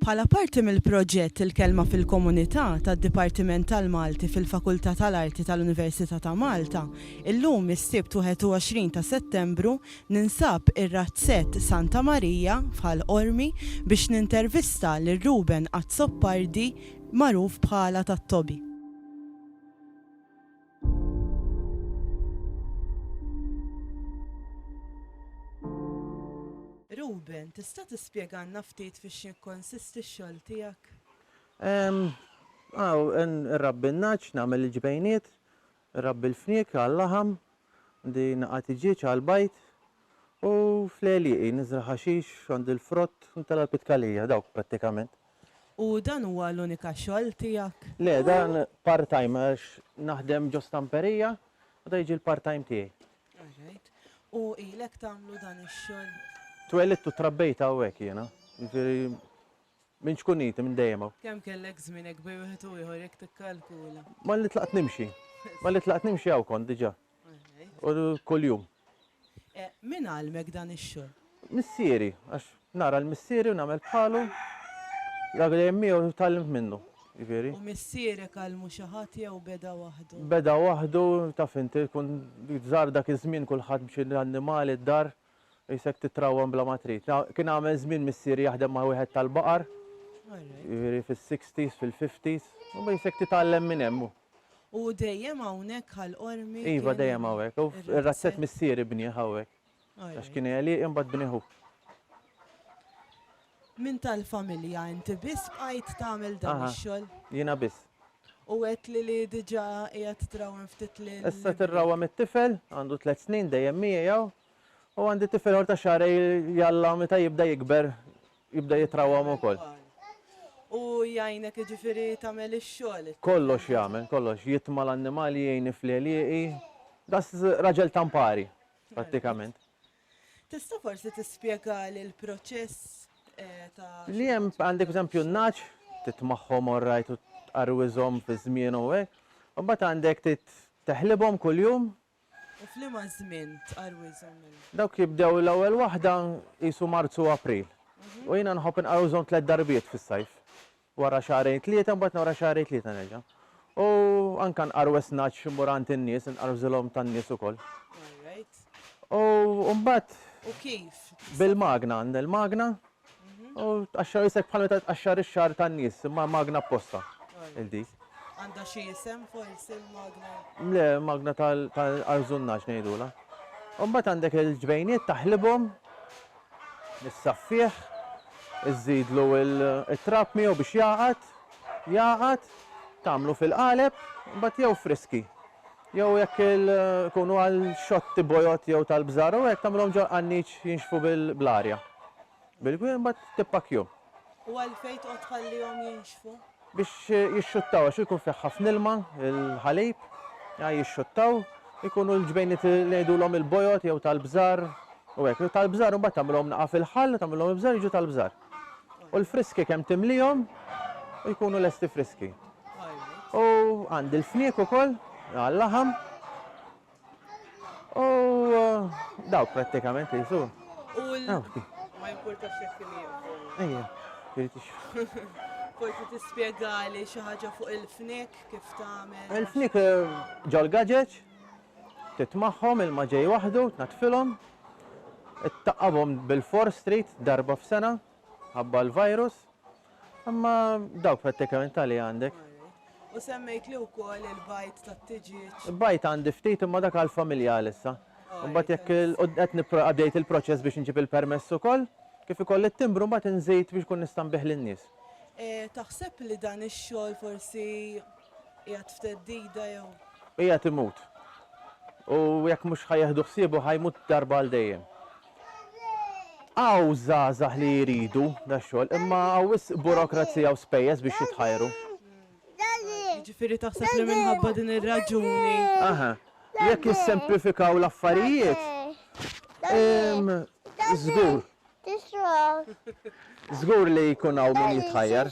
Bħala parti mill-proġett Il-Kelma fil-Komunità tad-Dipartiment tal-Malti fil-Fakultà tal-Arti tal-Università ta' Malta, illum is-Sibt 21 ta' Settembru ninsab ir-Razzett Santa Marija f'Ħal-Qormi biex nintervista lil Ruben Azzoppardi magħruf bħala Tat-Tobi. Ruben, tista' tispjegalna ftit fiex jikkonsisti x-xogħol tiegħek? Nrabbi n-naċ, nagħmel il-ġbejniet, nrabbi l-fniek għall-laħam, di naqati ġieċ għall-bajt u fl-eliqi nizra ħaxix, għand il-frott, ntala pitkalija, dawk prattikament. U dan huwa l-unika xogħol tiegħek? Le, dan part-time, għax naħdem ġo stamperija u da jiġi l-part-time tiegħi. U ilek tagħmlu dan ix-xogħol? Twellit u trabbejta hawnhekk jiena. Minn xkuniti, minn dejjem. Kemm kellek żmienek bej wieħed u ieħor jekk tikkalkula? Malli tlaqt nimxi hawn kont diġà. U kuljum. Min għalmek dan ix-xogħol? Missieri, għax nara l-missieri u nagħmel bħalu. Ragħel miegħu tallimt minnu. U missierek għalmu xi ħadd jew beda waħdu? Beda waħdu, taf inti kun żar dak iż-żmien kulħadd b'xi annimali d-dar. Jisek titrawam bla matrit. Kien għamel żmien missieri jaħdem ma' wieħed tal-baqar. Fis-60s, fil-50s. U jisek titgħallem minn hemm. U dejjem hawnhekk Ħal-Qormi? Iva dejjem hawnhekk. U ir-Razzett missieri bnieh hawnhekk. Għax kien jgħaliq imbagħad bnieħu. Min tal-familja inti biss bqajt tagħmel dan ix-xogħol? Jiena biss. U għedt li diġà qiegħed trawem ftit lil. Issa tirrawam it-tifel, għandu 3 snin dejjem miegħu. U għandi tifel ħorta xarej jalla meta jibda jikber, jibda jitrawam ukoll. U jgħinek ġifieri tagħmel ix-xogħol? Kollox jagħmel, kollox. Jitma l-annimali jgħini fl-eliqi. Das raġel tampari, prattikament. Tista' forsi tispjega li l-proċess ta' li hemm għandek eżempju n-naċ, titmaħħom orrajt u tqarwiżhom fi żmien u hekk. U mbagħad għandek teħlibhom kuljum. U f'liema żmien tqarwiżhom? Dawk jibdew l-ewwel waħda qisu Marzu u April. U jiena nħobb inqarwiżhom 3 darbiet fis-sajf. Wara xahrejn 3, mbagħad wara xahrejn 3 nerġa'. U anke nqarwes naċ murant in-nies, inqarwżilhom tan-nies ukoll. U mbagħad u kif? Bil-magna, għandha l-magna. U tqaxxar isek bħal meta tqaxxar ix-xahar tan-nies, imma magna apposta il-dik. Għandha xi isem forsi l-magna? Le, magna tal-arżunnax ngħidula. U mbagħad għandek il-ġbejniet taħlibhom, issaffieħ, iżidlu it-trab miegħu biex jaqgħad, tagħmlu fil-qaleb, mbagħad jew friski. Jew jekk ikunu għal xotti bojot jew tal-bżar u hekk tagħmluhom ġo għanniċ jinxfu bil-arja. Bil-gwien mbagħad tippakjhom. U għalfejn toqgħod tħallihom jinxfu? Biex jixxuttaw, għax ikun fih ħafna ilma, il-ħalib, jixxuttaw, ikunu l-ġbejniet li jgħidulhom il-bojot jew tal-bżar u hekk. Tal-bżar mbagħad tagħmluhom naqa' fil-ħall, tagħmluhom il-bżar jiġu tal-bżar. U l-friski kemm timlihom u jkunu lesti friski. U għandi l-fniek ukoll għall-laħam. U dawk prattikament jisu. Ma jimpurtax jekk il forsi tispjegali xi ħaġa fuq il-fniek kif tagħmel? Il-fniek ġol gaġeġ, titmaħħom il-ma ġej waħdu, tnatfilhom, ittaqqabhom bil-forestry darba f'sena ħabba l-virus, imma dawk prattikament tali għandek. U semmejt li wkoll il-bajt tat-tiġiġ. Il-bajt għandi ftit imma dak għall-familja issa. Mbagħad jekk qed nibdejt il-proċess biex nġib il-permess ukoll, kif ikoll it-timbru mbagħad inżejt biex kun nista' nbih lin-nies. Taħseb li dan ix-xogħol forsi qiegħed f'teddida jew? Qiegħed imut. U jekk mhux ħajjeħdu ħsiebu ħajmut darba għal dejjem. Hawn żgħażagħ li jridu dax-xogħol, imma hawn burokrazija u spejjeż biex jitħajru. Jiġifieri taħseb li minħabba din ir-raġuni. Jekk jissemplifikaw l-affarijiet, żgur. Żgur li jkun hawn min jitħajjar,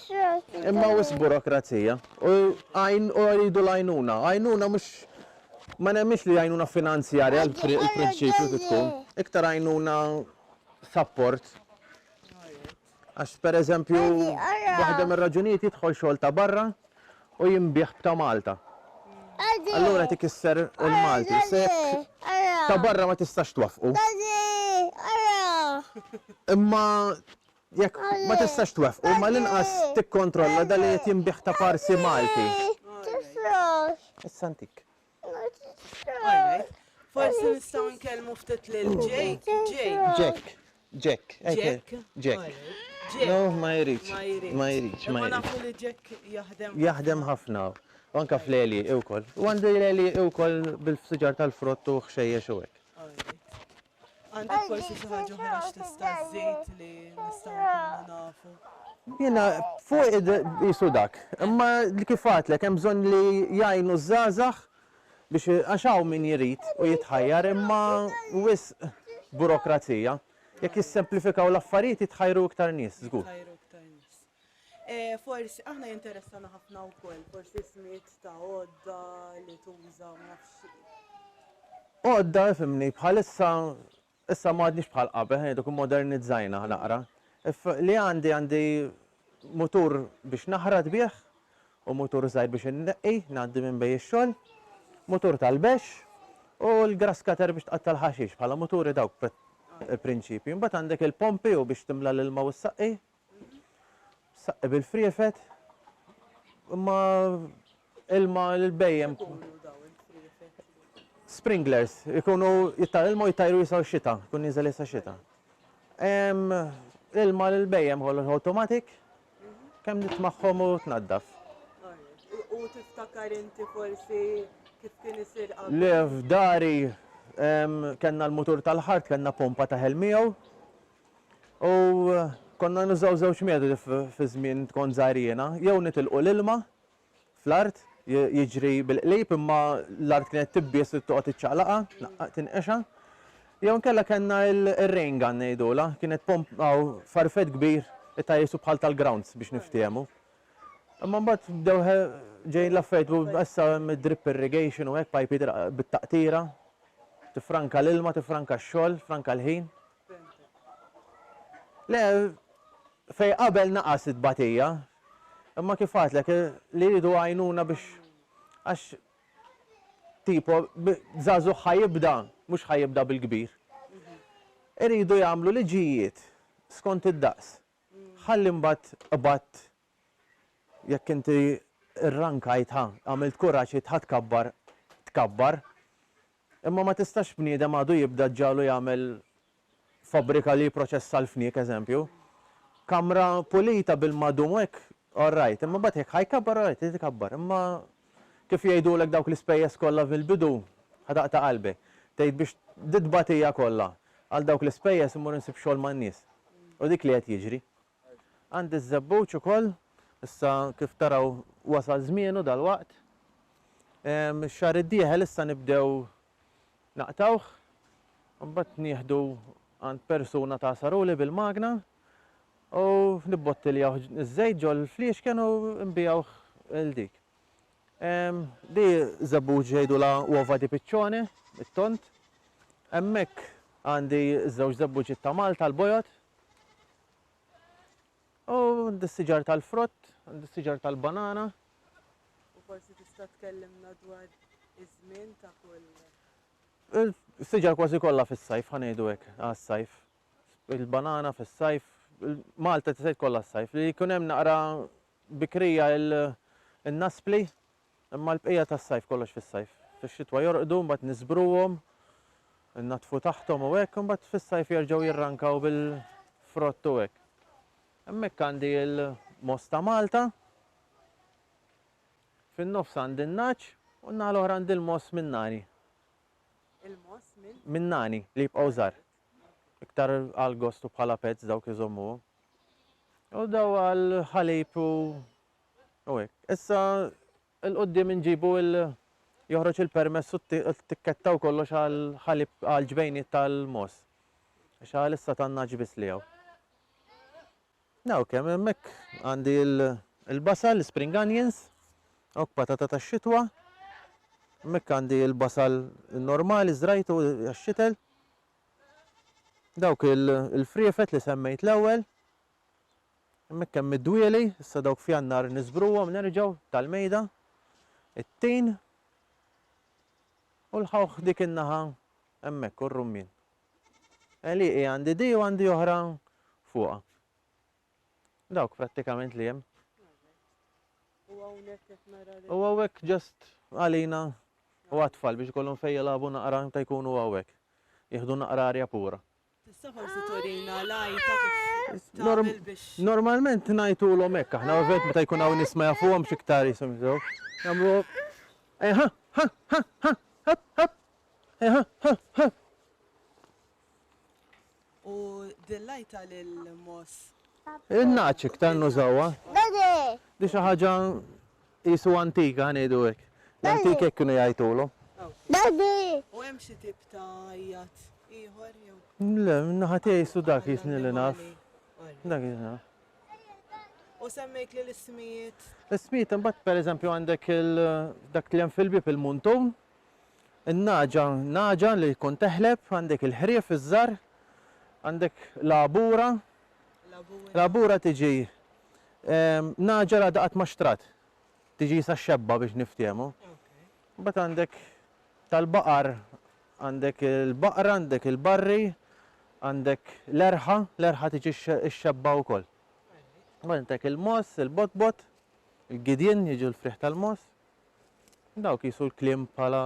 imma wis burokrazija. U jridu l-għajnuna. Għajnuna mhux ma nemmix li għajnuna finanzjarja il-prinċipju tkun. Iktar għajnuna support. Għax per eżempju, waħda mir-raġunijiet jidħol xogħol ta' barra u jinbih ta' Malta. Allura tikisser il-Malti. Se ta' barra ma tistax twafqu. Imma jekk ma tistax twafqu, ma l-inqas tikkontrolla dal qed jinbih ta' parsi Malti. Issa antik. Forsi nistgħu nkellmu ftit lil Jake. Jack. No, ma jridx. Ma Ma nafu li Jack jaħdem. Jaħdem ħafna. U anka fl-eli ukoll. U għandi l-eli ukoll bil-siġar tal-frott u xejjex u hekk. Għandek forsi xi ħaġa oħra x'tista' żejt li nistgħu nkunu nafu. Jiena fuq jisu dak. Imma li kif għatlek hemm bżonn li jgħinu żgħażagħ biex għaxaw min jrid u jitħajjar imma wis burokrazija. Jekk jissemplifikaw l-affarijiet jitħajru iktar nies, żgur. Forsi aħna jinteressana ħafna wkoll, forsi smiet ta' għodda li tuża ma nafx. Għodda fimni bħalissa issa m'għadniex bħal qabel, ħejdu kun modernizzajna naqra. Li għandi mutur biex naħrad bih u mutur żgħir biex inneqqi, ngħaddi minn bejn ix-xogħol, mutur tal-bex u l-grass cutter biex tqatta' l-ħaxix bħala muturi dawk prinċipju. Mbagħad għandek il-pompi u biex timla l-ilma u s-saqqi. Saqqi bil-friefet. Imma ilma l-bejjem. Sprinklers, ikunu il-ilma jittajru jisaw xita, kun niżel jisa xita. Ilma l-bejjem kollu automatic, kemm nitmaħħom u tnaddaf. U tiftakar inti forsi kif kien isir qabel? Le f'dari kenna l-motor tal-ħart, kenna pompa ta' miegħu u konna nużaw żewġ metodi fi żmien tkun żgħirina, jew nitilqu l-ilma fl-art jiġri bil-qlejb imma l-art kienet tibbies li toqgħod iċċaqlaqa, tinqexa. Jew nkella kellna il-rain gun ngħidula, kienet pompaw farfet kbir li tajjisu bħal tal-grounds biex niftiehmu. Imma mbagħad bdew ġejn l-affarijiet u issa drip irrigation u hekk pajpi bit-taqtira. Tifranka l-ilma, tifranka x-xogħol, tifranka l-ħin. Le, fej qabel naqas it-batija, imma kif għatlek li jridu għajnuna biex għax tipo żagħżugħ ħajibda, mhux ħajibda bil-kbir. Iridu jagħmlu liġijiet skont id-daqs. Ħalli mbagħad ibatt jekk inti rrankajtha, għamilt kuraġġ jitħa tkabbar. Imma ma tistax bniedem għadu jibda ġalu jagħmel fabbrika li proċessa l-fniek eżempju. Kamra pulita bil-madum hekk, all right, imma bagħad hekk ħajkabbar, all right, tikabbar. Imma kif jgħidulek dawk l-ispejjeż kollha fil-bidu, ħadaqta qalbi. Tgħid biex ditbatija kollha għal dawk l-ispejjeż immur insib xogħol man-nies. U dik li qed jiġri. Għandi ż-żebbuġ ukoll, issa kif taraw wasal żmienu dal-waqt. X-xahar id-dieħel issa nibdew naqtawh, mbagħad nieħdu għand persuna ta' saruli bil-magna u nibbottiljaw iż-żejt ġol fliexken u nbijawh il-dik. Di żebbuġ jgħidula uova di piccione, it-tont. Hemmhekk għandi żewġ żebbuġi ta' Malta l-bojot. U għandi s-siġar tal-frott, għandi s-siġar tal-banana. U forsi tista' tkellimna dwar iż-żmien ta' kull. Il-siġar kważi kollha fis-sajf, ħanejdu hekk għas-sajf. Il-banana fis-sajf, Malta tisejt kollha s-sajf. Li jkun hemm naqra bikrija il-naspli, imma l-bqija tas-sajf kollox fis-sajf. Fix-xitwa jorqdu, mbagħad nisbruhom, natfu taħthom u hekk, mbagħad fis-sajf jerġgħu jirrankaw bil-frott u hekk. Hemmhekk għandi l-mos ta' Malta. Fin-nofs għandi n-naċ u n-naħa l-oħra għandi l-mos minn nani. Il-mos minn? Minn nani li jibqgħu żgħar. Iktar għal gostu bħala pezz dawk iżommuhom. U daw għal ħalib u hekk. Issa l-qudiem inġibu joħroġ il-permess u tikkettaw kollox għal ħalib għal ġbejniet tal-mos. Għax għal issa tan-naġ biss li hawn. Daw kemm hemmhekk għandi il-basal, l-spring onions, u patata tax-xitwa. Hemmhekk għandi l-basal normali żrajtu għax-xitel. Dawk il-friefet li semmejt l-ewwel. Hemmhekk kemm id-dwieli, issa dawk fi għan-nar nisbruhom nerġgħu tal-mejda, it-tin u l-ħawħ dik in-naħa hemmhekk u r-rummin. Eliqi għandi di u għandi oħra fuqha. Dawk prattikament li hemm. U hawnhekk ġast għalina u għatfall biex ikollhom fejn jilagħbu naqra ta' jkunu hawnhekk. Jieħdu naqra arja pura. Tista' forsi turina lajta kif tagħmel biex. Normalment ngħidulhom hekk aħna ovvjament meta jkun hawn nies ma jafuhom xi iktar jisimgħu. Jagħmlu ha ha ha ha hop hop. Ha ha ha. U dillajta lil-mos. Il-naċik ta' nużawha. Daddy! Di xi ħaġa qisu antika ngħidu hekk. L-antik hekk kienu jgħidulhom. Daddy! U hemm xi tip ta' jgħat ieħor jew. Le, minnaħa tiegħi dak jisni li naf. Dak jisni. U semmejk li l-ismijiet. L-ismijiet imbagħad pereżempju għandek dak li hemm fil-bib il-muntun. In-naġa li jkun teħleb, għandek il-ħrief iż-żar, għandek labura. Labura tiġi naġa la daqat maxtrat. Tiġi sa xebba biex niftiemu. Bat għandek tal-baqar, għandek il-baqra, għandek il-barri, għandek l-erħa tiġi x-xebba wkoll. Għandek il-mos, il-botbot, il-gidjen jiġu l-friħ tal-mos. Dawk jisu l-klim bħala